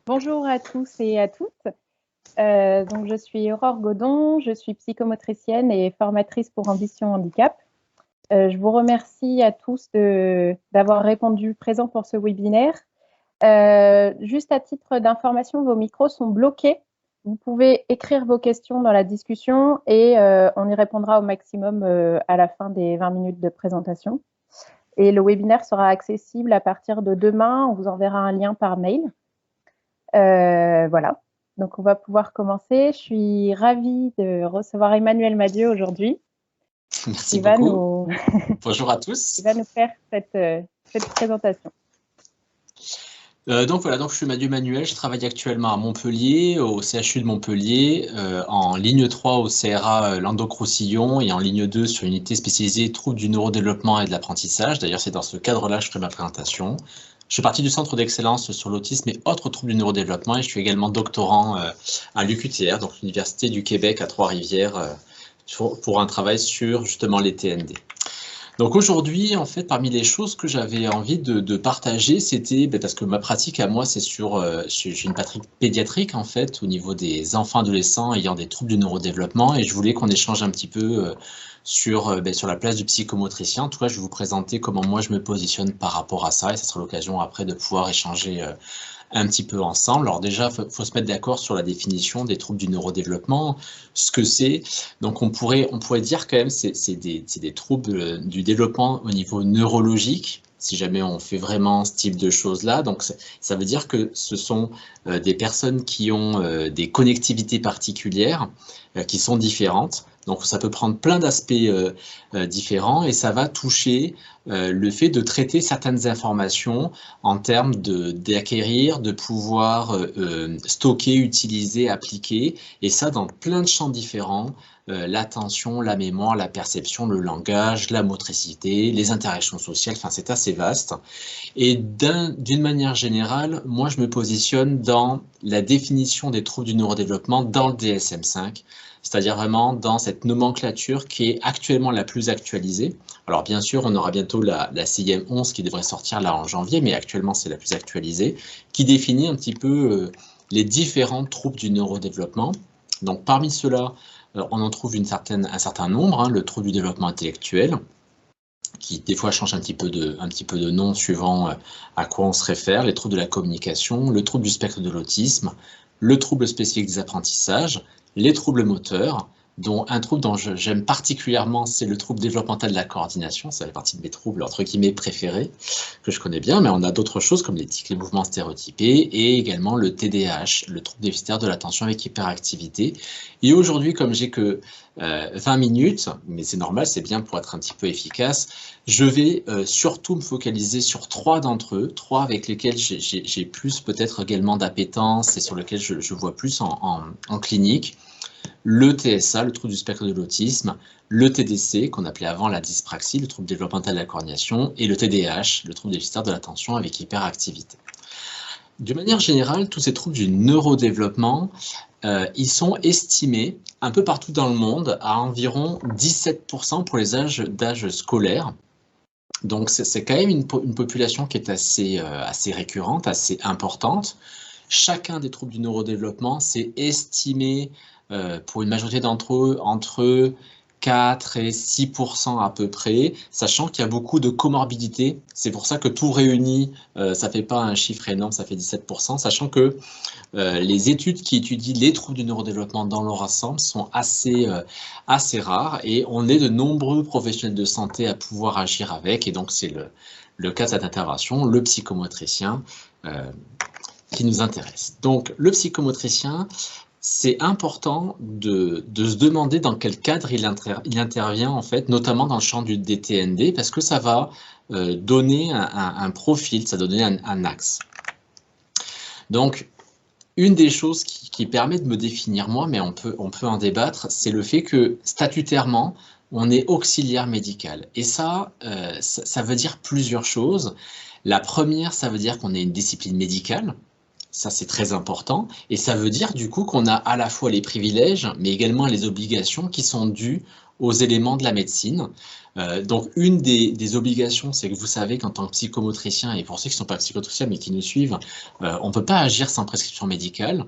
Bonjour à tous et à toutes. Donc je suis Aurore Godon, je suis psychomotricienne et formatrice pour Ambition Handicap. Je vous remercie à tous d'avoir répondu présent pour ce webinaire. Juste à titre d'information, vos micros sont bloqués. Vous pouvez écrire vos questions dans la discussion et on y répondra au maximum à la fin des 20 minutes de présentation. Et le webinaire sera accessible à partir de demain. On vous enverra un lien par mail. Voilà, donc on va pouvoir commencer. Je suis ravie de recevoir Emmanuel Madieu aujourd'hui. Merci beaucoup. Bonjour à qui tous. va nous faire cette présentation. Donc voilà, je suis Madieu Manuel, je travaille actuellement à Montpellier, au CHU de Montpellier, en ligne 3 au CRA Languedoc-Roussillon et en ligne 2 sur une unité spécialisée troubles du neurodéveloppement et de l'apprentissage. D'ailleurs, c'est dans ce cadre-là que je ferai ma présentation. Je fais partie du Centre d'excellence sur l'autisme et autres troubles du neurodéveloppement et je suis également doctorant à l'UQTR, donc l'Université du Québec à Trois-Rivières, pour un travail sur justement les TND. Donc aujourd'hui, en fait, parmi les choses que j'avais envie de partager, c'était parce que ma pratique à moi, c'est j'ai une pratique pédiatrique en fait, au niveau des enfants adolescents ayant des troubles du neurodéveloppement, et je voulais qu'on échange un petit peu sur la place du psychomotricien. En tout cas, je vais vous présenter comment moi je me positionne par rapport à ça, et ça sera l'occasion après de pouvoir échanger un petit peu ensemble. Alors déjà, faut se mettre d'accord sur la définition des troubles du neurodéveloppement, ce que c'est. Donc on pourrait dire quand même c'est des troubles du développement au niveau neurologique, si jamais on fait vraiment ce type de choses-là. Donc ça veut dire que ce sont des personnes qui ont des connectivités particulières qui sont différentes. Donc ça peut prendre plein d'aspects différents et ça va toucher le fait de traiter certaines informations en termes d'acquérir, de pouvoir stocker, utiliser, appliquer, et ça dans plein de champs différents, l'attention, la mémoire, la perception, le langage, la motricité, les interactions sociales, enfin c'est assez vaste. Et d'une manière générale, moi je me positionne dans la définition des troubles du neurodéveloppement dans le DSM-5, c'est-à-dire vraiment dans cette nomenclature qui est actuellement la plus actualisée. Alors bien sûr, on aura bientôt la CIM-11 qui devrait sortir là en janvier, mais actuellement c'est la plus actualisée, qui définit un petit peu les différents troubles du neurodéveloppement. Donc parmi ceux-là, on en trouve un certain nombre, hein, le trouble du développement intellectuel, qui des fois change un petit peu de nom suivant à quoi on se réfère, les troubles de la communication, le trouble du spectre de l'autisme, le trouble spécifique des apprentissages, les troubles moteurs, dont un trouble dont j'aime particulièrement, c'est le trouble développemental de la coordination. Ça fait partie de mes troubles, entre guillemets, préférés, que je connais bien, mais on a d'autres choses comme les tics, les mouvements stéréotypés, et également le TDAH, le trouble déficitaire de l'attention avec hyperactivité. Et aujourd'hui, comme j'ai que 20 minutes, mais c'est normal, c'est bien pour être un petit peu efficace, je vais surtout me focaliser sur 3 d'entre eux, 3 avec lesquels j'ai plus peut-être également d'appétence et sur lesquels je vois plus en clinique. Le TSA, le trouble du spectre de l'autisme, le TDC, qu'on appelait avant la dyspraxie, le trouble développemental de la coordination, et le TDAH, le trouble déficitaire de l'attention avec hyperactivité. De manière générale, tous ces troubles du neurodéveloppement, ils sont estimés un peu partout dans le monde à environ 17% pour les âges d'âge scolaire. Donc c'est quand même une population qui est assez récurrente, assez importante. Chacun des troubles du neurodéveloppement, c'est estimé pour une majorité d'entre eux entre 4 et 6% à peu près, sachant qu'il y a beaucoup de comorbidités. C'est pour ça que tout réuni, ça ne fait pas un chiffre énorme, ça fait 17%, sachant que les études qui étudient les troubles du neurodéveloppement dans leur ensemble sont assez rares et on est de nombreux professionnels de santé à pouvoir agir avec, et donc c'est le cas de cette intervention, le psychomotricien qui nous intéresse. Donc le psychomotricien, c'est important de se demander dans quel cadre il intervient, en fait, notamment dans le champ des TND, parce que ça va donner un profil, ça va donner un axe. Donc, une des choses qui permet de me définir moi, mais on peut en débattre, c'est le fait que statutairement, on est auxiliaire médical. Et ça veut dire plusieurs choses. La première, ça veut dire qu'on est une discipline médicale. Ça, c'est très important. Et ça veut dire du coup qu'on a à la fois les privilèges, mais également les obligations qui sont dues aux éléments de la médecine. Donc, une des obligations, c'est que vous savez qu'en tant que psychomotricien, et pour ceux qui ne sont pas psychomotriciens mais qui nous suivent, on ne peut pas agir sans prescription médicale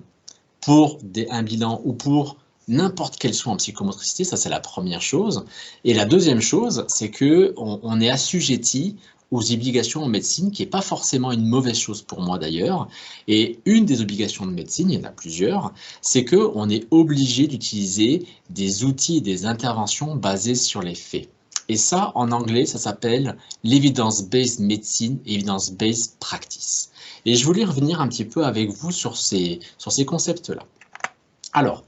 pour un bilan ou pour n'importe quel soin en psychomotricité. Ça, c'est la première chose. Et la deuxième chose, c'est qu'on est assujetti aux obligations en médecine, qui n'est pas forcément une mauvaise chose pour moi d'ailleurs. Et une des obligations de médecine, il y en a plusieurs, c'est qu'on est obligé d'utiliser des outils et des interventions basées sur les faits. Et ça, en anglais, ça s'appelle l'evidence-based medicine, evidence-based practice. Et je voulais revenir un petit peu avec vous sur ces concepts-là. Alors,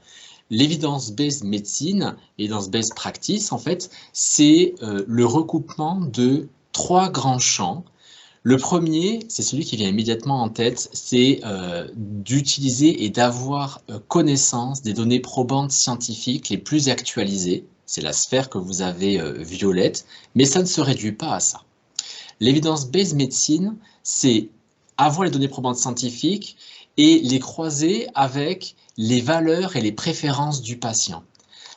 l'evidence-based medicine, evidence-based practice, en fait, c'est le recoupement de 3 grands champs. Le premier, c'est celui qui vient immédiatement en tête, c'est d'utiliser et d'avoir connaissance des données probantes scientifiques les plus actualisées. C'est la sphère que vous avez violette, mais ça ne se réduit pas à ça. L'evidence-based medicine, c'est avoir les données probantes scientifiques et les croiser avec les valeurs et les préférences du patient.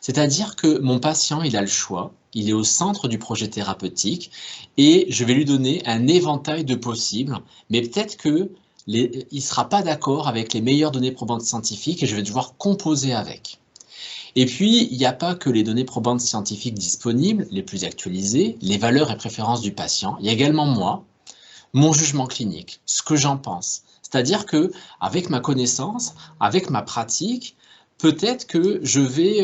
C'est-à-dire que mon patient, il a le choix, il est au centre du projet thérapeutique et je vais lui donner un éventail de possibles, mais peut-être qu'il ne sera pas d'accord avec les meilleures données probantes scientifiques et je vais devoir composer avec. Et puis, il n'y a pas que les données probantes scientifiques disponibles, les plus actualisées, les valeurs et préférences du patient, il y a également moi, mon jugement clinique, ce que j'en pense. C'est-à-dire qu'avec ma connaissance, avec ma pratique, peut-être que je vais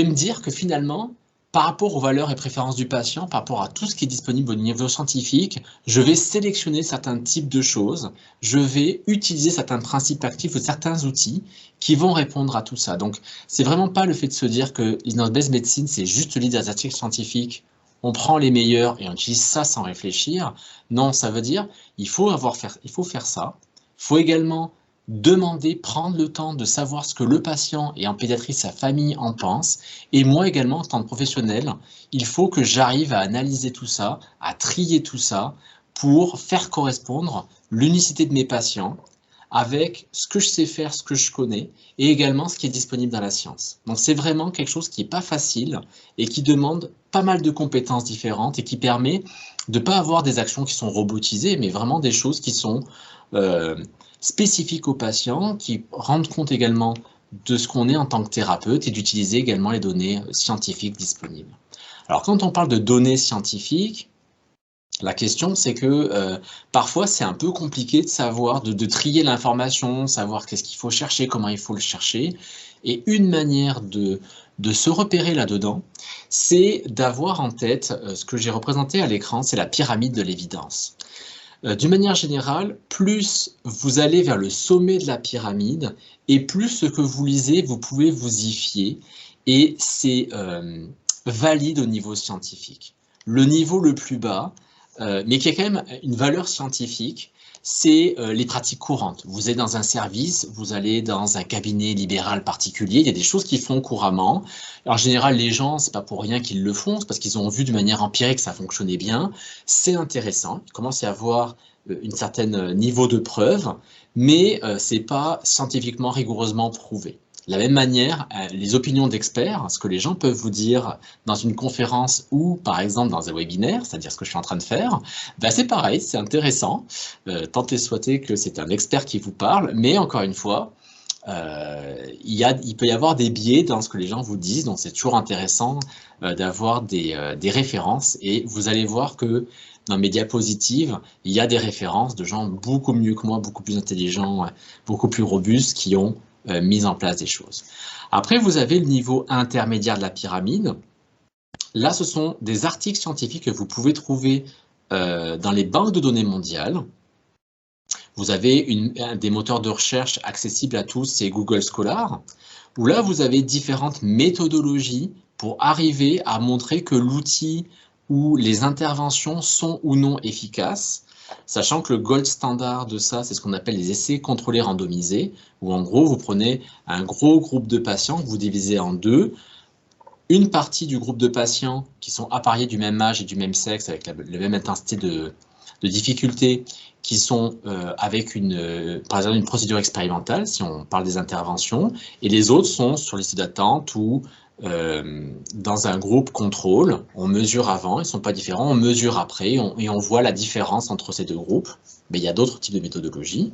me dire que finalement, par rapport aux valeurs et préférences du patient, par rapport à tout ce qui est disponible au niveau scientifique, je vais sélectionner certains types de choses, je vais utiliser certains principes actifs ou certains outils qui vont répondre à tout ça. Donc, c'est vraiment pas le fait de se dire que l'evidence-based medicine, c'est juste lire des articles scientifiques, on prend les meilleurs et on utilise ça sans réfléchir. Non, ça veut dire il faut faire ça. Il faut également demander, prendre le temps de savoir ce que le patient et en pédiatrie, sa famille en pensent. Et moi également, en tant que professionnel, il faut que j'arrive à analyser tout ça, à trier tout ça pour faire correspondre l'unicité de mes patients avec ce que je sais faire, ce que je connais, et également ce qui est disponible dans la science. Donc c'est vraiment quelque chose qui n'est pas facile et qui demande pas mal de compétences différentes et qui permet de ne pas avoir des actions qui sont robotisées, mais vraiment des choses qui sont spécifiques aux patients, qui rendent compte également de ce qu'on est en tant que thérapeute et d'utiliser également les données scientifiques disponibles. Alors quand on parle de données scientifiques, la question, c'est que parfois, c'est un peu compliqué de savoir, de trier l'information, savoir qu'est-ce qu'il faut chercher, comment il faut le chercher. Et une manière de se repérer là-dedans, c'est d'avoir en tête ce que j'ai représenté à l'écran, c'est la pyramide de l'évidence. D'une manière générale, plus vous allez vers le sommet de la pyramide, et plus ce que vous lisez, vous pouvez vous y fier, et c'est valide au niveau scientifique. Le niveau le plus bas, mais qui a quand même une valeur scientifique, c'est les pratiques courantes. Vous êtes dans un service, vous allez dans un cabinet libéral particulier, il y a des choses qu'ils font couramment. En général, les gens, c'est pas pour rien qu'ils le font, c'est parce qu'ils ont vu de manière empirique que ça fonctionnait bien. C'est intéressant, il commence à y avoir un certain niveau de preuve, mais c'est pas scientifiquement rigoureusement prouvé. De la même manière, les opinions d'experts, ce que les gens peuvent vous dire dans une conférence ou par exemple dans un webinaire, c'est-à-dire ce que je suis en train de faire, ben c'est pareil, c'est intéressant, tant et soit que c'est un expert qui vous parle, mais encore une fois, il peut y avoir des biais dans ce que les gens vous disent, donc c'est toujours intéressant d'avoir des références et vous allez voir que dans mes diapositives, il y a des références de gens beaucoup mieux que moi, beaucoup plus intelligents, beaucoup plus robustes qui ont mise en place des choses. Après, vous avez le niveau intermédiaire de la pyramide. Là, ce sont des articles scientifiques que vous pouvez trouver dans les banques de données mondiales. Vous avez des moteurs de recherche accessibles à tous, c'est Google Scholar, où là, vous avez différentes méthodologies pour arriver à montrer que l'outil ou les interventions sont ou non efficaces. Sachant que le gold standard de ça, c'est ce qu'on appelle les essais contrôlés randomisés, où en gros, vous prenez un gros groupe de patients que vous divisez en deux. Une partie du groupe de patients qui sont appariés du même âge et du même sexe, avec la même intensité de difficulté qui sont avec par exemple une procédure expérimentale, si on parle des interventions, et les autres sont sur liste d'attente ou dans un groupe contrôle. On mesure avant, ils ne sont pas différents, on mesure après, et on voit la différence entre ces deux groupes. Mais il y a d'autres types de méthodologies.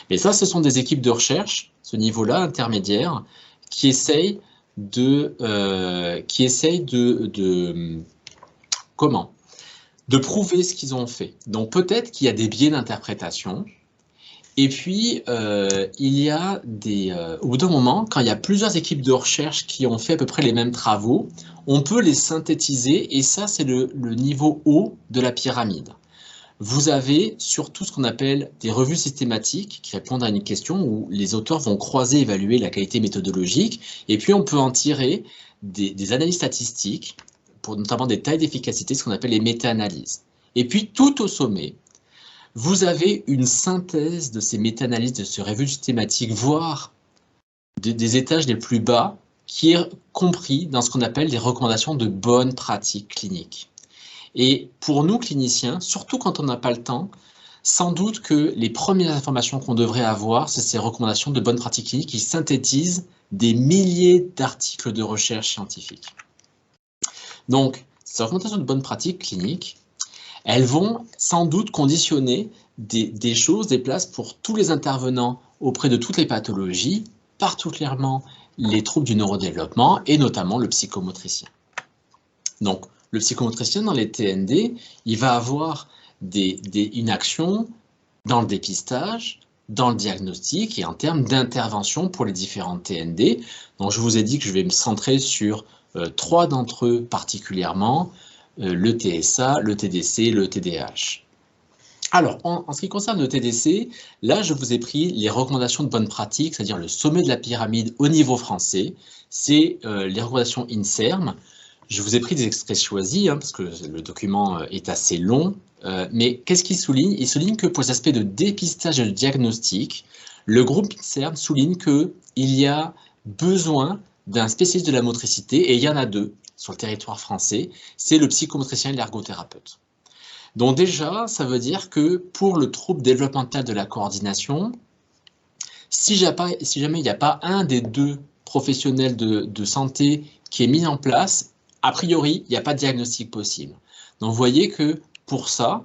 Mais ça, ce sont des équipes de recherche, ce niveau-là, intermédiaire, qui essayent de prouver ce qu'ils ont fait. Donc peut-être qu'il y a des biais d'interprétation. Et puis, il y a au bout d'un moment, quand il y a plusieurs équipes de recherche qui ont fait à peu près les mêmes travaux, on peut les synthétiser, et ça, c'est le niveau haut de la pyramide. Vous avez surtout ce qu'on appelle des revues systématiques qui répondent à une question où les auteurs vont croiser, évaluer la qualité méthodologique, et puis on peut en tirer des analyses statistiques, pour notamment des tailles d'efficacité, ce qu'on appelle les méta-analyses. Et puis, tout au sommet, vous avez une synthèse de ces méta-analyses, de ces revues systématiques, voire des étages les plus bas, qui est compris dans ce qu'on appelle des recommandations de bonnes pratiques cliniques. Et pour nous, cliniciens, surtout quand on n'a pas le temps, sans doute que les premières informations qu'on devrait avoir, c'est ces recommandations de bonnes pratiques cliniques qui synthétisent des milliers d'articles de recherche scientifique. Donc, ces recommandations de bonnes pratiques cliniques, elles vont sans doute conditionner des choses, des places pour tous les intervenants auprès de toutes les pathologies, particulièrement les troubles du neurodéveloppement et notamment le psychomotricien. Donc, le psychomotricien dans les TND, il va avoir une action dans le dépistage, dans le diagnostic et en termes d'intervention pour les différentes TND. Donc, je vous ai dit que je vais me centrer sur 3 d'entre eux particulièrement, le TSA, le TDC, le TDAH. Alors, en ce qui concerne le TDC, là, je vous ai pris les recommandations de bonne pratique, c'est-à-dire le sommet de la pyramide au niveau français. C'est les recommandations INSERM. Je vous ai pris des extraits choisis, parce que le document est assez long. Mais qu'est-ce qu'il souligne? Il souligne que pour les aspects de dépistage et de diagnostic, le groupe INSERM souligne qu'il y a besoin d'un spécialiste de la motricité, et il y en a 2 sur le territoire français, c'est le psychomotricien et l'ergothérapeute. Donc déjà, ça veut dire que pour le trouble développemental de la coordination, si jamais il n'y a pas un des 2 professionnels de santé qui est mis en place, a priori, il n'y a pas de diagnostic possible. Donc vous voyez que pour ça,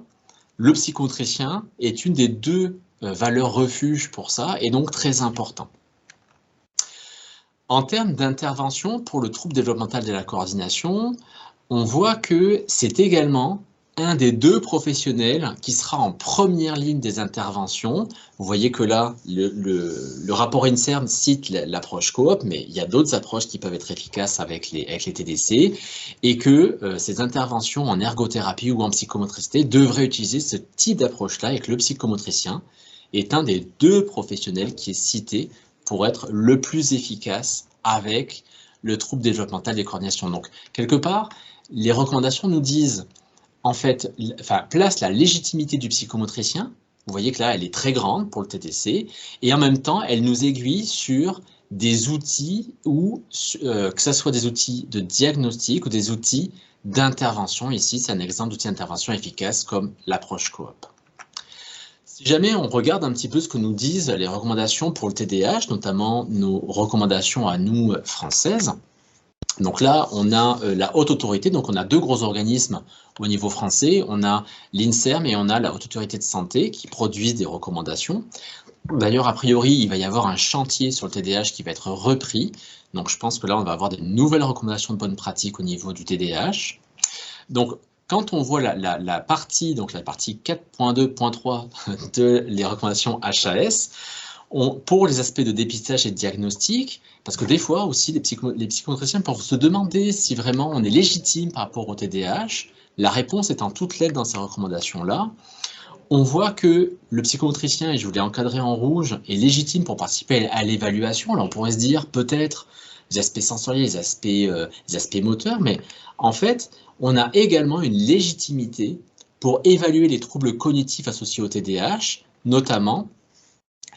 le psychomotricien est une des 2 valeurs refuge pour ça, et donc très important. En termes d'intervention pour le trouble développemental de la coordination, on voit que c'est également un des 2 professionnels qui sera en première ligne des interventions. Vous voyez que là, le rapport INSERM cite l'approche coop, mais il y a d'autres approches qui peuvent être efficaces avec les TDC, et que ces interventions en ergothérapie ou en psychomotricité devraient utiliser ce type d'approche-là, et que le psychomotricien est un des 2 professionnels qui est cité pour être le plus efficace avec le trouble développemental des coordinations. Donc, quelque part, les recommandations nous disent, en fait, place la légitimité du psychomotricien. Vous voyez que là, elle est très grande pour le TDC, et en même temps, elle nous aiguille sur des outils, ou que ce soit des outils de diagnostic ou des outils d'intervention. Ici, c'est un exemple d'outil d'intervention efficace comme l'approche coop. Si jamais on regarde un petit peu ce que nous disent les recommandations pour le TDAH, notamment nos recommandations à nous françaises, donc là, on a la haute autorité, donc on a 2 gros organismes au niveau français, on a l'INSERM et on a la haute autorité de santé qui produisent des recommandations. D'ailleurs, a priori, il va y avoir un chantier sur le TDAH qui va être repris, donc je pense que là, on va avoir des nouvelles recommandations de bonnes pratiques au niveau du TDAH. Donc, quand on voit la partie, donc la partie 4.2.3 de les recommandations HAS, pour les aspects de dépistage et de diagnostic, parce que des fois aussi, les psychomotriciens peuvent se demander si vraiment on est légitime par rapport au TDAH. La réponse est en toutes lettres dans ces recommandations-là. On voit que le psychomotricien, et je vous l'ai encadré en rouge, est légitime pour participer à l'évaluation. Alors on pourrait se dire peut-être les aspects sensoriels, les aspects moteurs, mais en fait, on a également une légitimité pour évaluer les troubles cognitifs associés au TDAH, notamment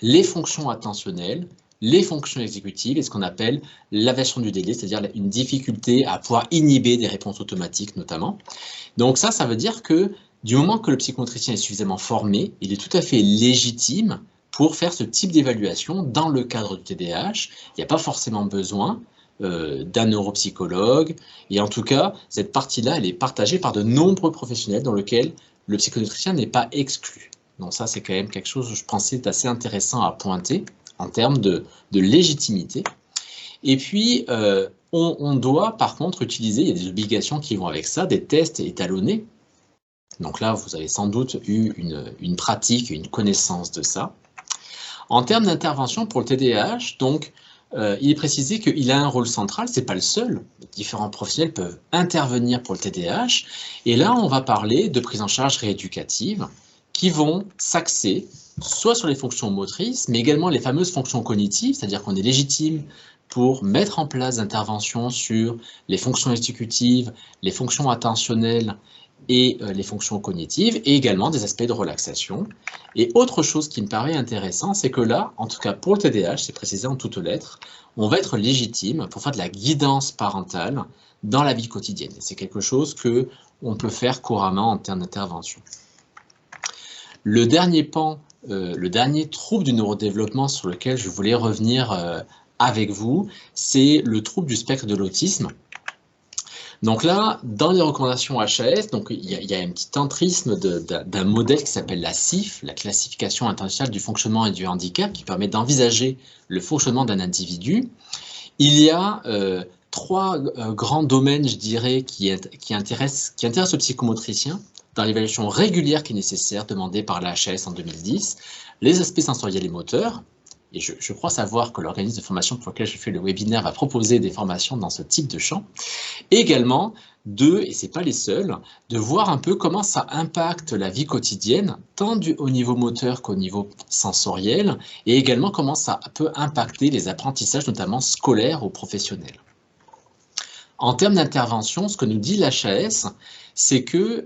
les fonctions attentionnelles, les fonctions exécutives et ce qu'on appelle l'aversion du délai, c'est-à-dire une difficulté à pouvoir inhiber des réponses automatiques notamment. Donc ça veut dire que Du moment que le psychomotricien est suffisamment formé, il est tout à fait légitime pour faire ce type d'évaluation dans le cadre du TDAH. Il n'y a pas forcément besoin d'un neuropsychologue. Et en tout cas, cette partie-là, elle est partagée par de nombreux professionnels dans lesquels le psychomotricien n'est pas exclu. Donc ça, c'est quand même quelque chose que je pensais d'assez intéressant à pointer en termes de légitimité. Et puis, on doit par contre utiliser, il y a des obligations qui vont avec ça, des tests étalonnés. Donc là, vous avez sans doute eu une pratique, une connaissance de ça. En termes d'intervention pour le TDAH, donc, il est précisé qu'il a un rôle central, ce n'est pas le seul. Différents professionnels peuvent intervenir pour le TDAH. Et là, on va parler de prise en charge rééducative qui vont s'axer soit sur les fonctions motrices, mais également les fameuses fonctions cognitives, c'est-à-dire qu'on est légitime pour mettre en place des interventions sur les fonctions exécutives, les fonctions attentionnelles et les fonctions cognitives, et également des aspects de relaxation. Et autre chose qui me paraît intéressant, c'est que là, en tout cas pour le TDAH, c'est précisé en toutes lettres, on va être légitime pour faire de la guidance parentale dans la vie quotidienne. C'est quelque chose qu'on peut faire couramment en termes d'intervention. Le dernier pan, le dernier trouble du neurodéveloppement sur lequel je voulais revenir avec vous, c'est le trouble du spectre de l'autisme. Donc là, dans les recommandations HAS, donc il y a un petit entrisme d'un modèle qui s'appelle la CIF, la classification internationale du fonctionnement et du handicap, qui permet d'envisager le fonctionnement d'un individu. Il y a trois grands domaines, je dirais, qui intéressent le psychomotricien dans l'évaluation régulière qui est nécessaire, demandée par la HAS en 2010, les aspects sensoriels et moteurs. Et je crois savoir que l'organisme de formation pour lequel je fais le webinaire va proposer des formations dans ce type de champ. Et également, et ce n'est pas les seuls, de voir un peu comment ça impacte la vie quotidienne, tant au niveau moteur qu'au niveau sensoriel, et également comment ça peut impacter les apprentissages, notamment scolaires ou professionnels. En termes d'intervention, ce que nous dit l'HAS, c'est que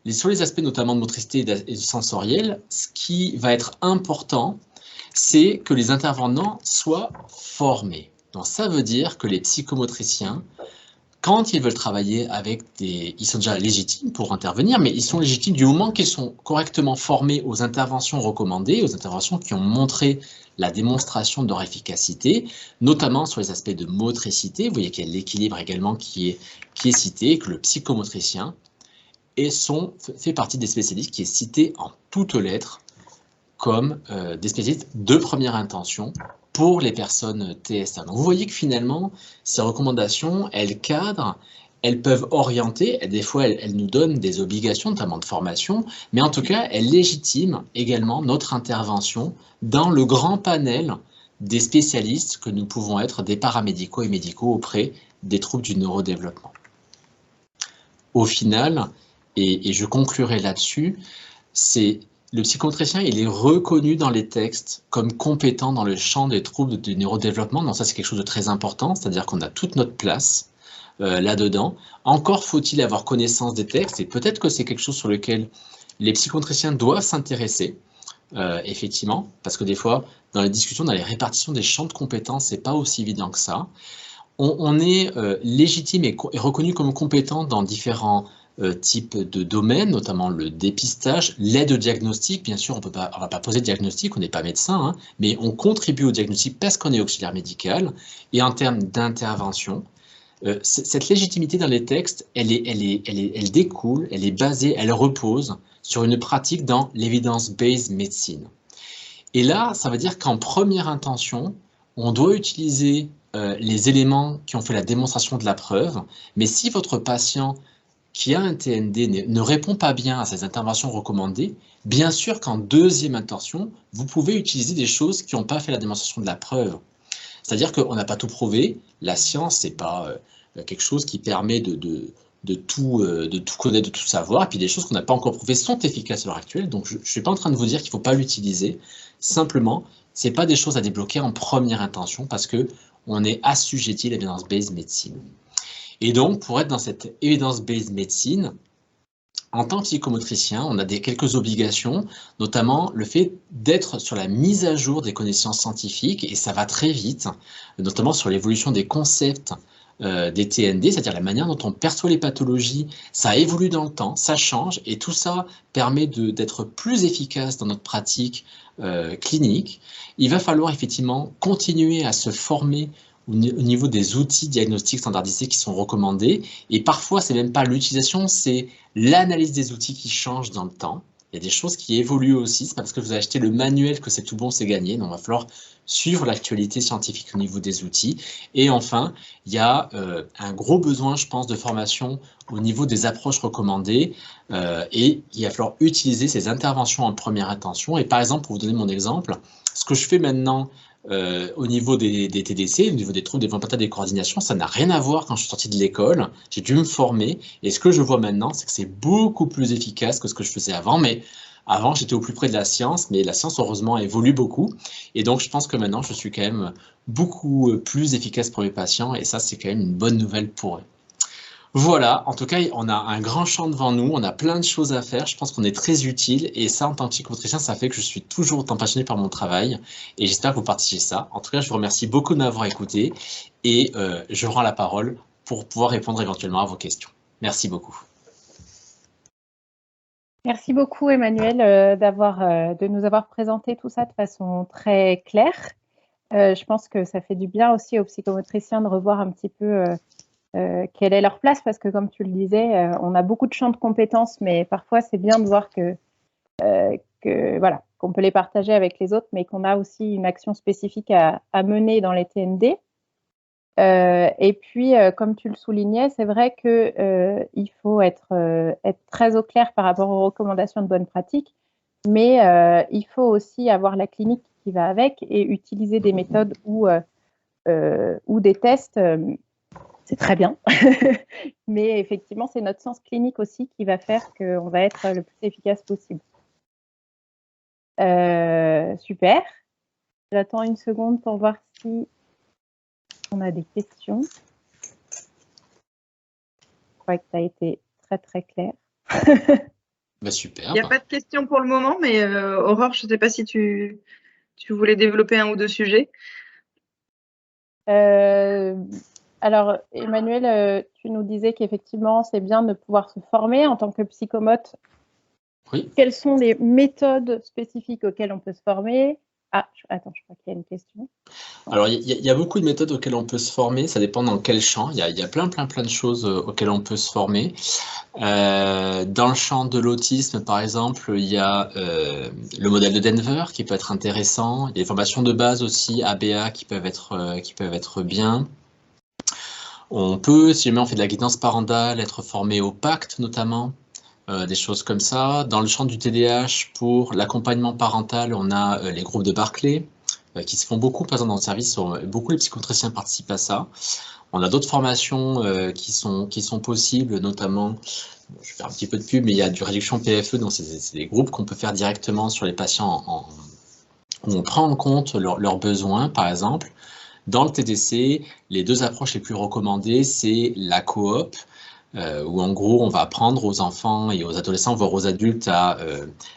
sur les aspects notamment de motricité et de sensoriel, ce qui va être important, c'est que les intervenants soient formés. Donc ça veut dire que les psychomotriciens, quand ils veulent travailler avec ils sont déjà légitimes pour intervenir, mais ils sont légitimes du moment qu'ils sont correctement formés aux interventions recommandées, aux interventions qui ont montré la démonstration de leur efficacité, notamment sur les aspects de motricité. Vous voyez qu'il y a l'équilibre également qui est cité, et que le psychomotricien fait partie des spécialistes qui est cité en toutes lettres comme des spécialistes de première intention pour les personnes TSA. Donc vous voyez que finalement, ces recommandations, elles cadrent, elles peuvent orienter, et des fois elles nous donnent des obligations, notamment de formation, mais en tout cas, elles légitiment également notre intervention dans le grand panel des spécialistes que nous pouvons être, des paramédicaux et médicaux auprès des troubles du neurodéveloppement. Au final, et je conclurai là-dessus, le psychomotricien, il est reconnu dans les textes comme compétent dans le champ des troubles du neurodéveloppement. Donc ça, c'est quelque chose de très important, c'est-à-dire qu'on a toute notre place là-dedans. Encore faut-il avoir connaissance des textes, et peut-être que c'est quelque chose sur lequel les psychomotriciens doivent s'intéresser, effectivement, parce que des fois, dans les discussions, dans les répartitions des champs de compétences, c'est pas aussi évident que ça. On est légitime et reconnu comme compétent dans différents type de domaine, notamment le dépistage, l'aide au diagnostic. Bien sûr, on ne va pas poser de diagnostic, on n'est pas médecin, hein, mais on contribue au diagnostic parce qu'on est auxiliaire médical. Et en termes d'intervention, cette légitimité dans les textes, elle découle, elle est basée, elle repose sur une pratique dans l'evidence-based medicine. Et là, ça veut dire qu'en première intention, on doit utiliser les éléments qui ont fait la démonstration de la preuve, mais si votre patient qui a un TND ne répond pas bien à ces interventions recommandées, bien sûr qu'en deuxième intention, vous pouvez utiliser des choses qui n'ont pas fait la démonstration de la preuve. C'est-à-dire qu'on n'a pas tout prouvé, la science, ce n'est pas quelque chose qui permet de tout connaître, de tout savoir, et puis des choses qu'on n'a pas encore prouvées sont efficaces à l'heure actuelle, donc je ne suis pas en train de vous dire qu'il ne faut pas l'utiliser, simplement, ce n'est pas des choses à débloquer en première intention, parce qu'on est assujetti à l'evidence-based medicine. Et donc, pour être dans cette evidence-based medicine, en tant que psychomotricien, on a quelques obligations, notamment le fait d'être sur la mise à jour des connaissances scientifiques, et ça va très vite, notamment sur l'évolution des concepts des TND, c'est-à-dire la manière dont on perçoit les pathologies, ça évolue dans le temps, ça change, et tout ça permet d'être plus efficace dans notre pratique clinique. Il va falloir effectivement continuer à se former au niveau des outils diagnostiques standardisés qui sont recommandés, et parfois c'est même pas l'utilisation, c'est l'analyse des outils qui change dans le temps. Il y a des choses qui évoluent aussi, c'est pas parce que vous achetez le manuel que c'est tout bon, c'est gagné, donc il va falloir suivre l'actualité scientifique au niveau des outils. Et enfin, il y a un gros besoin, je pense, de formation au niveau des approches recommandées, et il va falloir utiliser ces interventions en première intention. Et par exemple, pour vous donner mon exemple, ce que je fais maintenant au niveau des TDC, au niveau des troubles développementaux des coordinations, ça n'a rien à voir quand je suis sorti de l'école. J'ai dû me former, et ce que je vois maintenant, c'est que c'est beaucoup plus efficace que ce que je faisais avant. Mais avant, j'étais au plus près de la science, mais la science, heureusement, évolue beaucoup. Et donc, je pense que maintenant, je suis quand même beaucoup plus efficace pour mes patients, et ça, c'est quand même une bonne nouvelle pour eux. Voilà, en tout cas, on a un grand champ devant nous, on a plein de choses à faire, je pense qu'on est très utile, et ça, en tant que psychomotricien, ça fait que je suis toujours autant passionné par mon travail, et j'espère que vous partagez ça. En tout cas, je vous remercie beaucoup de m'avoir écouté, et je rends la parole pour pouvoir répondre éventuellement à vos questions. Merci beaucoup. Merci beaucoup, Emmanuel, de nous avoir présenté tout ça de façon très claire. Je pense que ça fait du bien aussi aux psychomotriciens de revoir un petit peu quelle est leur place, parce que comme tu le disais, on a beaucoup de champs de compétences, mais parfois c'est bien de voir voilà, qu'on peut les partager avec les autres, mais qu'on a aussi une action spécifique à mener dans les TND. Et puis, comme tu le soulignais, c'est vrai qu'il faut être très au clair par rapport aux recommandations de bonne pratique, mais il faut aussi avoir la clinique qui va avec et utiliser des méthodes ou des tests. C'est très bien, mais effectivement, c'est notre sens clinique aussi qui va faire qu'on va être le plus efficace possible. Super. J'attends une seconde pour voir si on a des questions. Je crois que ça a été très, très clair. Bah, super. Il n'y a pas de questions pour le moment, mais Aurore, je ne sais pas si tu voulais développer un ou deux sujets. Alors, Emmanuel, tu nous disais qu'effectivement, c'est bien de pouvoir se former en tant que psychomote. Oui. Quelles sont les méthodes spécifiques auxquelles on peut se former? Attends, je crois qu'il y a une question. Alors, il y a beaucoup de méthodes auxquelles on peut se former, ça dépend dans quel champ. Il y a plein de choses auxquelles on peut se former. Dans le champ de l'autisme, par exemple, il y a le modèle de Denver qui peut être intéressant. Il y a des formations de base aussi, ABA, qui peuvent être bien. On peut, si jamais on fait de la guidance parentale, être formé au PACT notamment, des choses comme ça. Dans le champ du TDAH, pour l'accompagnement parental, on a les groupes de Barclay, qui se font beaucoup, par exemple dans le service, beaucoup les psychomotriciens participent à ça. On a d'autres formations qui sont possibles, notamment, je vais faire un petit peu de pub, mais il y a du réduction PFE, donc c'est des groupes qu'on peut faire directement sur les patients où on prend en compte leurs besoins, par exemple. Dans le TDC, les deux approches les plus recommandées, c'est la coop, où en gros, on va apprendre aux enfants et aux adolescents, voire aux adultes, à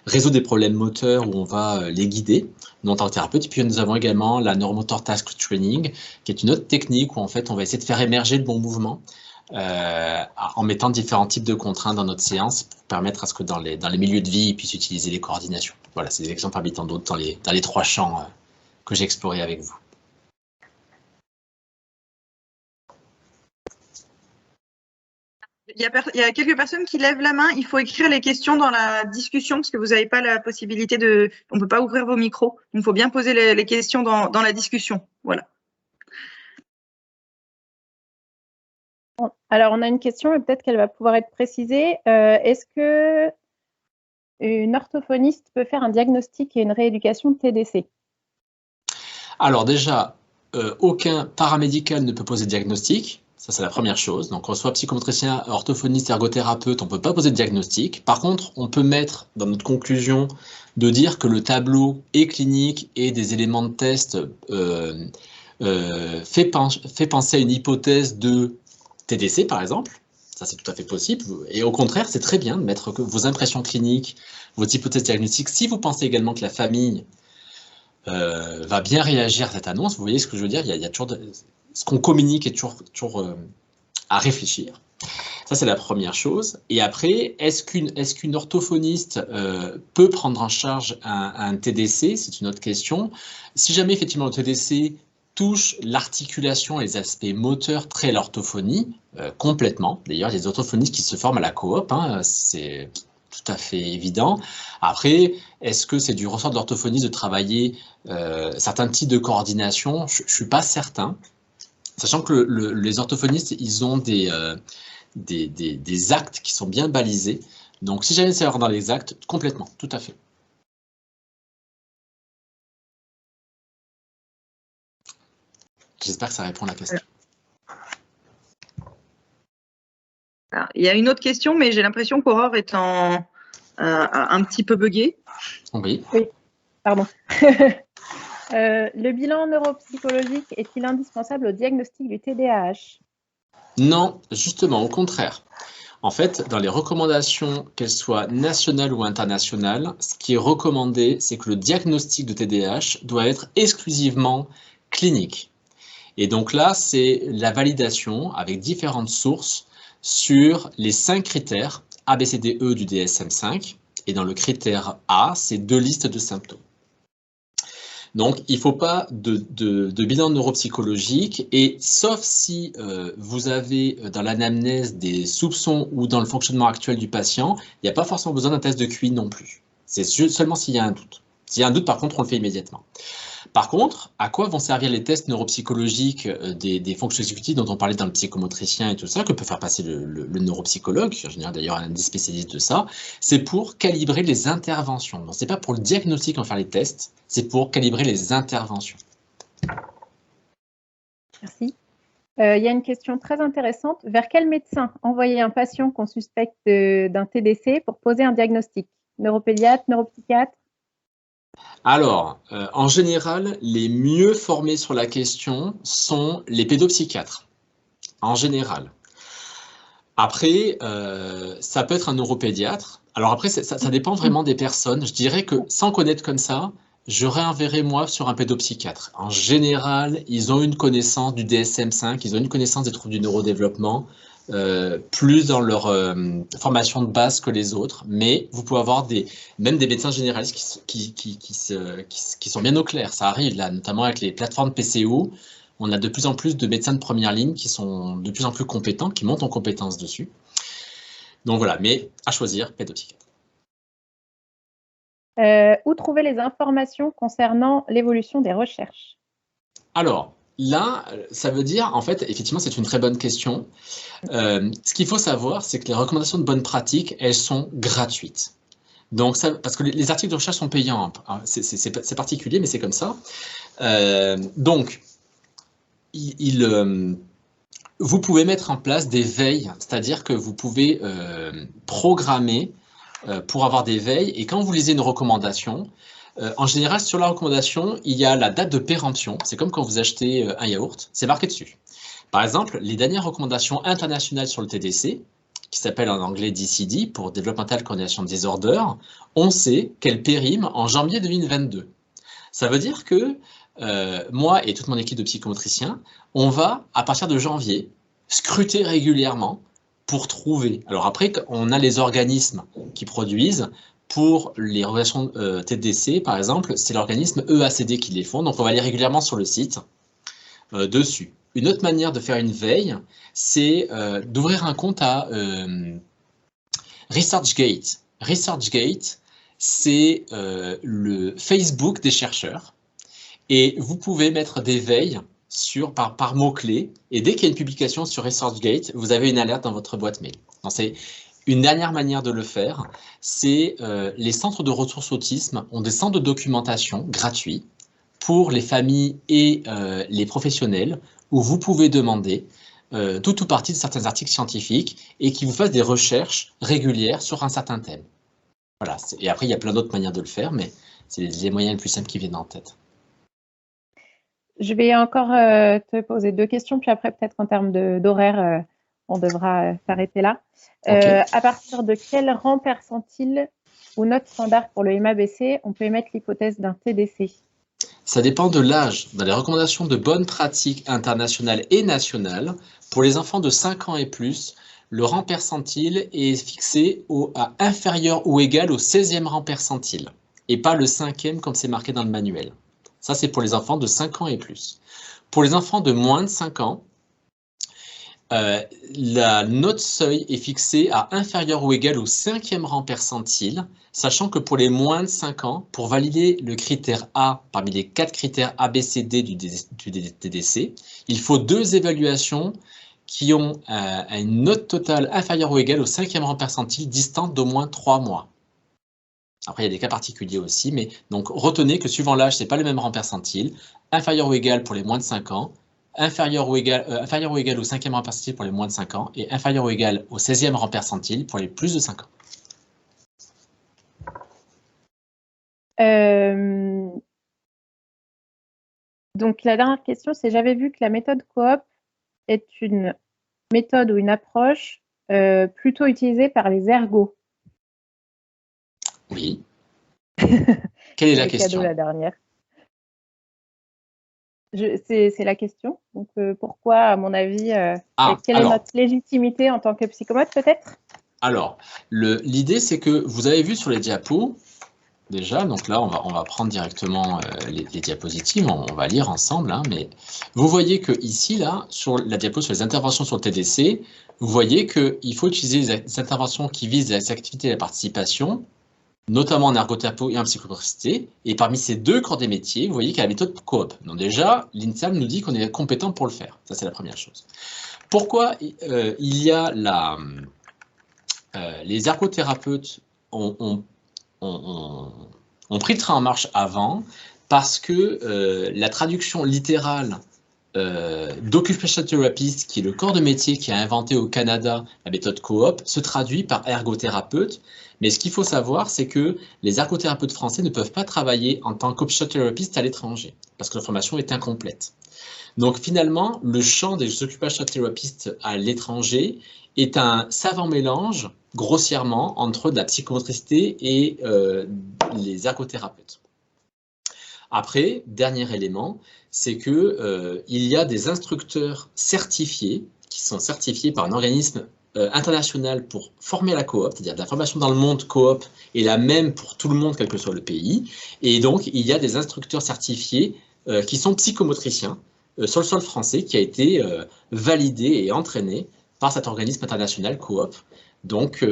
résoudre des problèmes moteurs, où on va les guider, nous en tant que thérapeute. Et puis nous avons également la neuromotor task training, qui est une autre technique où en fait on va essayer de faire émerger le bon mouvement en mettant différents types de contraintes dans notre séance pour permettre à ce que dans les milieux de vie, ils puissent utiliser les coordinations. Voilà, c'est des exemples parmi tant d'autres dans les trois champs que j'ai explorés avec vous. Il y a quelques personnes qui lèvent la main. Il faut écrire les questions dans la discussion parce que vous n'avez pas la possibilité on ne peut pas ouvrir vos micros. Donc, il faut bien poser les questions dans la discussion. Voilà. Alors, on a une question et peut-être qu'elle va pouvoir être précisée. Est-ce que une orthophoniste peut faire un diagnostic et une rééducation de TDC? Alors déjà, aucun paramédical ne peut poser de diagnostic. Ça, c'est la première chose. Donc, qu'on soit psychomotricien, orthophoniste, ergothérapeute, on ne peut pas poser de diagnostic. Par contre, on peut mettre dans notre conclusion de dire que le tableau est clinique et des éléments de test fait penser à une hypothèse de TDC, par exemple. Ça, c'est tout à fait possible. Et au contraire, c'est très bien de mettre vos impressions cliniques, vos hypothèses diagnostiques. Si vous pensez également que la famille va bien réagir à cette annonce, vous voyez ce que je veux dire, il y a toujours ce qu'on communique est toujours à réfléchir. Ça, c'est la première chose. Et après, est-ce qu'une orthophoniste peut prendre en charge un TDC? C'est une autre question. Si jamais, effectivement, le TDC touche l'articulation et les aspects moteurs très à l'orthophonie, complètement. D'ailleurs, il y a des orthophonistes qui se forment à la coop, hein, c'est tout à fait évident. Après, est-ce que c'est du ressort de l'orthophoniste de travailler certains types de coordination? Je ne suis pas certain. Sachant que les orthophonistes, ils ont des actes qui sont bien balisés. Donc, si jamais c'est dans les actes, complètement, tout à fait. J'espère que ça répond à la question. Alors, il y a une autre question, mais j'ai l'impression qu'Aurore est un petit peu buggée. Oui. Oui, pardon. Le bilan neuropsychologique est-il indispensable au diagnostic du TDAH? Non, justement, au contraire. En fait, dans les recommandations, qu'elles soient nationales ou internationales, ce qui est recommandé, c'est que le diagnostic de TDAH doit être exclusivement clinique. Et donc là, c'est la validation avec différentes sources sur les 5 critères A, B, C, D, E du DSM-5. Et dans le critère A, c'est 2 listes de symptômes. Donc, il ne faut pas de bilan neuropsychologique, et sauf si vous avez dans l'anamnèse des soupçons ou dans le fonctionnement actuel du patient, il n'y a pas forcément besoin d'un test de QI non plus. C'est seulement s'il y a un doute. S'il y a un doute, par contre, on le fait immédiatement. Par contre, à quoi vont servir les tests neuropsychologiques des fonctions exécutives dont on parlait dans le psychomotricien et tout ça, que peut faire passer le neuropsychologue, en général d'ailleurs un des spécialistes de ça, c'est pour calibrer les interventions. Donc, ce n'est pas pour le diagnostic qu'on va faire les tests, c'est pour calibrer les interventions. Merci. Il y a une question très intéressante. Vers quel médecin envoyer un patient qu'on suspecte d'un TDC pour poser un diagnostic? Neuropédiatre, neuropsychiatre? Alors, en général, les mieux formés sur la question sont les pédopsychiatres, en général. Après, ça peut être un neuropédiatre. Alors après, ça dépend vraiment des personnes. Je dirais que sans connaître comme ça, je réenverrai moi sur un pédopsychiatre. En général, ils ont une connaissance du DSM-5, ils ont une connaissance des troubles du neurodéveloppement, plus dans leur formation de base que les autres, mais vous pouvez avoir même des médecins généralistes qui sont bien au clair. Ça arrive là, notamment avec les plateformes PCO. On a de plus en plus de médecins de première ligne qui sont de plus en plus compétents, qui montent en compétences dessus. Donc voilà, mais à choisir, pédopsychiatre. Où trouver les informations concernant l'évolution des recherches? Alors, là, ça veut dire, en fait, effectivement, c'est une très bonne question. Ce qu'il faut savoir, c'est que les recommandations de bonne pratique, elles sont gratuites. Donc, parce que les articles de recherche sont payants. C'est particulier, mais c'est comme ça. Donc, vous pouvez mettre en place des veilles, c'est-à-dire que vous pouvez programmer pour avoir des veilles, et quand vous lisez une recommandation, en général, sur la recommandation, il y a la date de péremption. C'est comme quand vous achetez un yaourt, c'est marqué dessus. Par exemple, les dernières recommandations internationales sur le TDC, qui s'appelle en anglais DCD, pour Developmental Coordination Disorder, on sait qu'elle périme en janvier 2022. Ça veut dire que moi et toute mon équipe de psychomotriciens, on va, à partir de janvier, scruter régulièrement pour trouver. Alors après, on a les organismes qui produisent. Pour les recommandations TDC, par exemple, c'est l'organisme EACD qui les font. Donc, on va aller régulièrement sur le site dessus. Une autre manière de faire une veille, c'est d'ouvrir un compte à ResearchGate. ResearchGate, c'est le Facebook des chercheurs. Et vous pouvez mettre des veilles par mots-clés. Et dès qu'il y a une publication sur ResearchGate, vous avez une alerte dans votre boîte mail. C'est une dernière manière de le faire, c'est les centres de ressources autisme ont des centres de documentation gratuits pour les familles et les professionnels où vous pouvez demander tout ou partie de certains articles scientifiques et qui vous fassent des recherches régulières sur un certain thème. Voilà. Et après, il y a plein d'autres manières de le faire, mais c'est les moyens les plus simples qui viennent en tête. Je vais encore te poser 2 questions, puis après, peut-être en termes d'horaire, on devra s'arrêter là. Okay. À partir de quel rang percentile ou note standard pour le MABC, on peut émettre l'hypothèse d'un TDC? Ça dépend de l'âge. Dans les recommandations de bonnes pratiques internationales et nationales, pour les enfants de 5 ans et plus, le rang percentile est fixé à inférieur ou égal au 16e rang percentile, et pas le 5e comme c'est marqué dans le manuel. Ça, c'est pour les enfants de 5 ans et plus. Pour les enfants de moins de 5 ans, la note seuil est fixée à inférieur ou égal au 5e rang percentile, sachant que pour les moins de 5 ans, pour valider le critère A parmi les 4 critères A, B, C, D du TDC, il faut 2 évaluations qui ont une note totale inférieure ou égale au 5e rang percentile distante d'au moins 3 mois. Après, il y a des cas particuliers aussi, mais donc retenez que suivant l'âge, ce n'est pas le même rang percentile. Inférieur ou égal pour les moins de 5 ans, inférieur ou égal au 5e rang percentile pour les moins de 5 ans, et inférieur ou égal au 16e rang percentile pour les plus de 5 ans. Donc, la dernière question, c'est: j'avais vu que la méthode coop est une méthode ou une approche plutôt utilisée par les ergots. Oui. Quelle est la question? Cadeau, la dernière. C'est la question. Donc, pourquoi, à mon avis, quelle est notre légitimité en tant que psychomote, peut-être? Alors, l'idée, c'est que vous avez vu sur les diapos, déjà, donc là, on va prendre directement les diapositives, on va lire ensemble, hein, mais vous voyez que ici, là, sur la diapo sur les interventions sur le TDC, vous voyez qu'il faut utiliser des interventions qui visent les activités de la participation, notamment en ergothérapie et en psychomotricité, et parmi ces 2 corps des métiers, vous voyez qu'il y a la méthode coop. Donc déjà, l'INSERM nous dit qu'on est compétent pour le faire. Ça, c'est la première chose. Pourquoi il y a les ergothérapeutes ont pris le train en marche avant? Parce que la traduction littérale d'Occupational Therapist, qui est le corps de métier qui a inventé au Canada la méthode coop, se traduit par ergothérapeute. Mais ce qu'il faut savoir, c'est que les ergothérapeutes français ne peuvent pas travailler en tant qu'Occupational Therapist à l'étranger, parce que la formation est incomplète. Donc finalement, le champ des Occupational Therapists à l'étranger est un savant mélange, grossièrement, entre de la psychomotricité et les ergothérapeutes. Après, dernier élément, c'est que il y a des instructeurs certifiés, qui sont certifiés par un organisme international pour former à la coop, c'est-à-dire la formation dans le monde coop est la même pour tout le monde, quel que soit le pays. Et donc, il y a des instructeurs certifiés qui sont psychomotriciens sur le sol français, qui a été validé et entraîné par cet organisme international coop. Donc,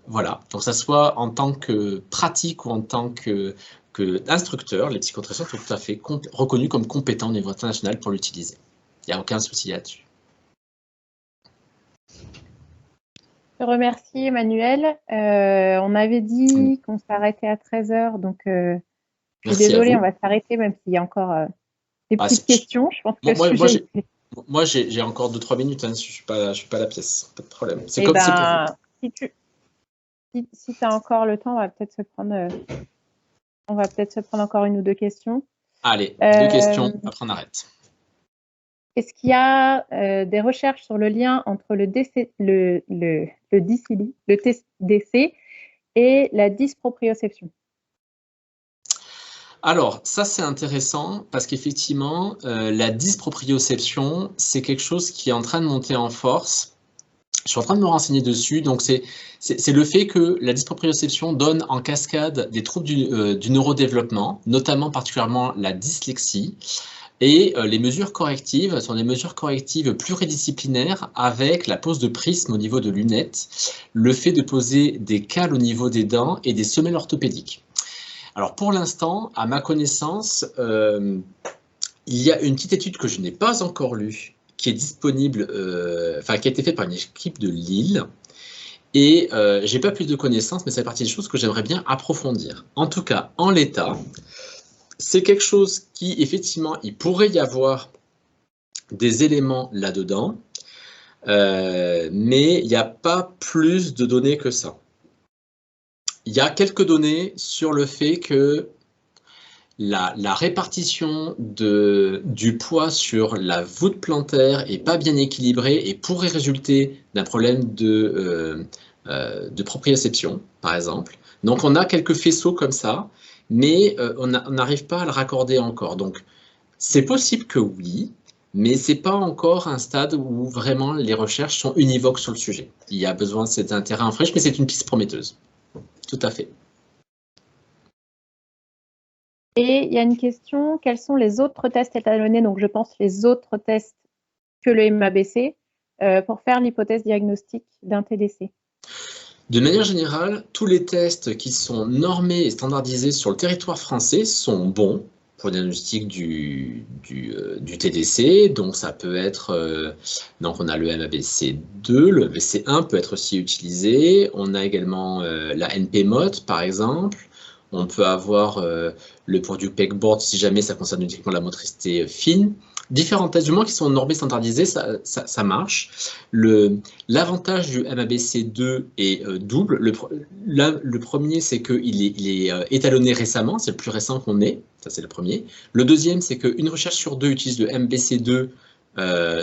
voilà. Donc, ça soit en tant que pratique ou en tant qu'instructeur, les psychomotriciens sont tout à fait reconnus comme compétents au niveau international pour l'utiliser. Il n'y a aucun souci là-dessus. Je remercie Emmanuel. On avait dit qu'on s'arrêtait à 13h, donc je suis désolée, on va s'arrêter, même s'il y a encore des petites questions. Je pense que moi j'ai encore 2-3 minutes, hein, je suis pas à la pièce, pas de problème. C'est comme c'est pour vous. Si tu as encore le temps, on va peut-être se prendre encore 1 ou 2 questions. Allez, 2 questions, après on arrête. Est-ce qu'il y a des recherches sur le lien entre le TDC et la dysproprioception? Alors, ça c'est intéressant parce qu'effectivement, la dysproprioception, c'est quelque chose qui est en train de monter en force. Je suis en train de me renseigner dessus. Donc, c'est le fait que la dysproprioception donne en cascade des troubles du neurodéveloppement, notamment particulièrement la dyslexie. Et les mesures correctives sont des mesures correctives pluridisciplinaires avec la pose de prisme au niveau de lunettes, le fait de poser des cales au niveau des dents et des semelles orthopédiques. Alors pour l'instant, à ma connaissance, il y a une petite étude que je n'ai pas encore lue, qui est disponible, qui a été faite par une équipe de Lille. Et je n'ai pas plus de connaissances, mais c'est partie des choses que j'aimerais bien approfondir. En tout cas, en l'état, c'est quelque chose qui, effectivement, il pourrait y avoir des éléments là-dedans, mais il n'y a pas plus de données que ça. Il y a quelques données sur le fait que la répartition du poids sur la voûte plantaire n'est pas bien équilibrée et pourrait résulter d'un problème de proprioception, par exemple. Donc on a quelques faisceaux comme ça, mais on n'arrive pas à le raccorder encore. Donc, c'est possible que oui, mais ce n'est pas encore un stade où vraiment les recherches sont univoques sur le sujet. Il y a besoin de cet intérêt en fraîche, mais c'est une piste prometteuse. Tout à fait. Et il y a une question, quels sont les autres tests étalonnés, donc je pense les autres tests que le MABC, pour faire l'hypothèse diagnostique d'un TDC? De manière générale, tous les tests qui sont normés et standardisés sur le territoire français sont bons pour le diagnostic du TDC. Donc ça peut être, donc on a le MABC2, le MABC1 peut être aussi utilisé. On a également la NP-MOT par exemple. On peut avoir le produit pegboard si jamais ça concerne uniquement la motricité fine. Différents tests, du moins qui sont normés, standardisés, ça marche. L'avantage du MABC2 est double. Le premier, c'est qu'il est étalonné récemment, c'est le plus récent qu'on ait, ça c'est le premier. Le deuxième, c'est qu'une recherche sur deux utilise le MABC2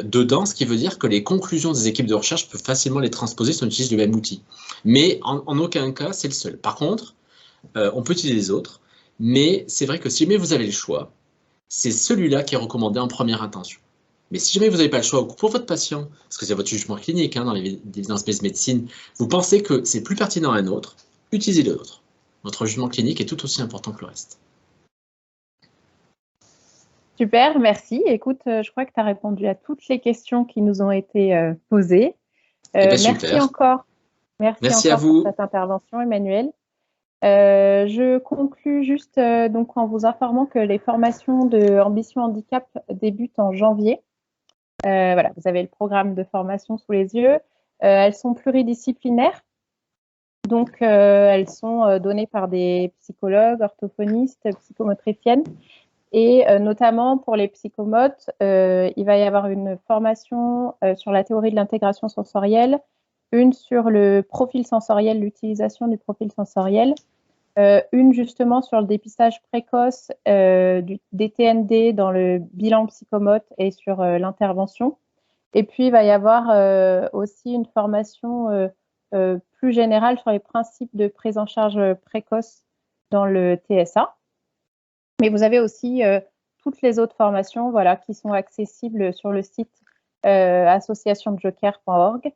dedans, ce qui veut dire que les conclusions des équipes de recherche peuvent facilement les transposer si on utilise le même outil. Mais en aucun cas, c'est le seul. Par contre, on peut utiliser les autres, mais c'est vrai que si jamais vous avez le choix, c'est celui-là qui est recommandé en première intention. Mais si jamais vous n'avez pas le choix pour votre patient, parce que c'est votre jugement clinique dans l'évidence-based médecine, vous pensez que c'est plus pertinent un autre, utilisez l'autre. Votre jugement clinique est tout aussi important que le reste. Super, merci. Écoute, je crois que tu as répondu à toutes les questions qui nous ont été posées. Merci encore. Merci encore pour cette intervention, Emmanuel. Je conclus juste donc en vous informant que les formations de Ambition Handicap débutent en janvier. Voilà, vous avez le programme de formation sous les yeux. Elles sont pluridisciplinaires. Donc, elles sont données par des psychologues, orthophonistes, psychomotriciennes. Et notamment pour les psychomotes, il va y avoir une formation sur la théorie de l'intégration sensorielle, une sur le profil sensoriel, l'utilisation du profil sensoriel, une justement sur le dépistage précoce des TND dans le bilan psychomote et sur l'intervention. Et puis, il va y avoir aussi une formation plus générale sur les principes de prise en charge précoce dans le TSA. Mais vous avez aussi toutes les autres formations qui sont accessibles sur le site associationdejoker.org.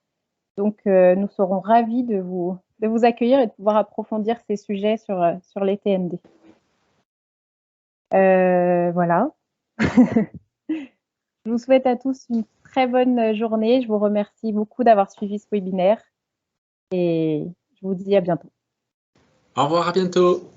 Donc, nous serons ravis de vous accueillir et de pouvoir approfondir ces sujets sur les TND. Voilà. Je vous souhaite à tous une très bonne journée. Je vous remercie beaucoup d'avoir suivi ce webinaire et je vous dis à bientôt. Au revoir, à bientôt.